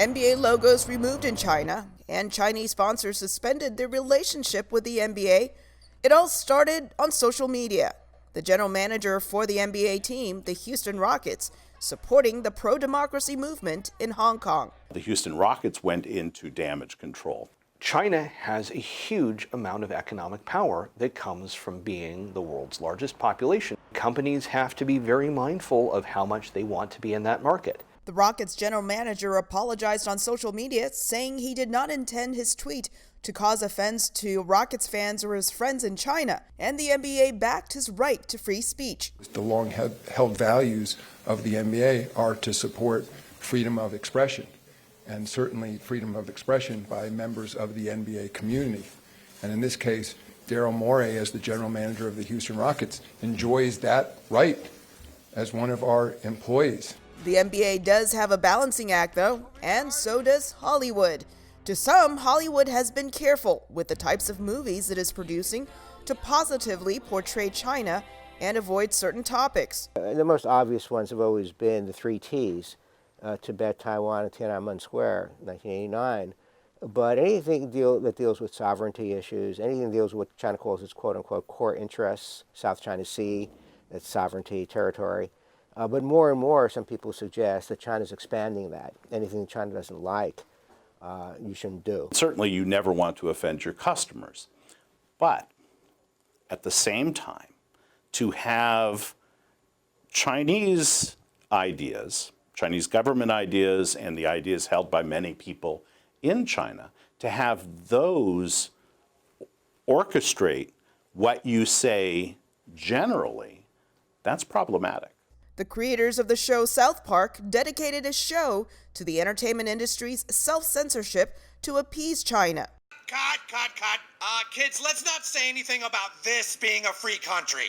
NBA logos removed in China, and Chinese sponsors suspended their relationship with the NBA. It all started on social media. The general manager for the NBA team, the Houston Rockets, supporting the pro-democracy movement in Hong Kong. The Houston Rockets went into damage control. China has a huge amount of economic power that comes from being the world's largest population. Companies have to be very mindful of how much they want to be in that market. The Rockets general manager apologized on social media, saying he did not intend his tweet to cause offense to Rockets fans or his friends in China, and the NBA backed his right to free speech. The long-held values of the NBA are to support freedom of expression, and certainly freedom of expression by members of the NBA community. And in this case, Daryl Morey, as the general manager of the Houston Rockets, enjoys that right as one of our employees. The NBA does have a balancing act, though, and so does Hollywood. To some, Hollywood has been careful with the types of movies it is producing to positively portray China and avoid certain topics. The most obvious ones have always been the three T's, Tibet, Taiwan, and Tiananmen Square, 1989. But anything that deals with sovereignty issues, anything that deals with what China calls its quote-unquote core interests, South China Sea, its sovereignty, territory. But more and more, some people suggest that China's expanding that. Anything China doesn't like, you shouldn't do. Certainly, you never want to offend your customers. But at the same time, to have Chinese ideas, Chinese government ideas, and the ideas held by many people in China, to have those orchestrate what you say generally, that's problematic. The creators of the show South Park dedicated a show to the entertainment industry's self-censorship to appease China. Cut. Kids, let's not say anything about this being a free country.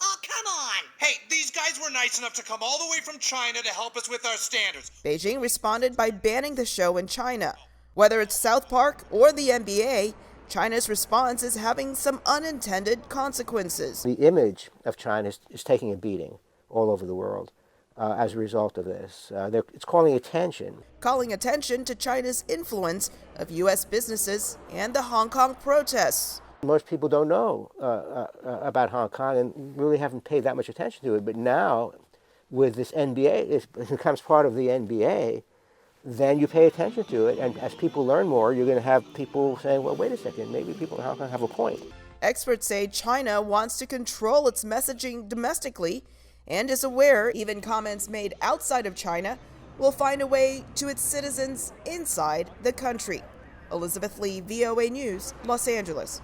Oh, come on. Hey, these guys were nice enough to come all the way from China to help us with our standards. Beijing responded by banning the show in China. Whether it's South Park or the NBA, China's response is having some unintended consequences. The image of China is taking a beating all over the world as a result of this. It's calling attention. Calling attention to China's influence of U.S. businesses and the Hong Kong protests. Most people don't know about Hong Kong and really haven't paid that much attention to it. But now, with this NBA, it becomes part of the NBA, then you pay attention to it. And as people learn more, you're going to have people saying, well, wait a second, maybe people in Hong Kong have a point. Experts say China wants to control its messaging domestically and is aware even comments made outside of China will find a way to its citizens inside the country. Elizabeth Lee, VOA News, Los Angeles.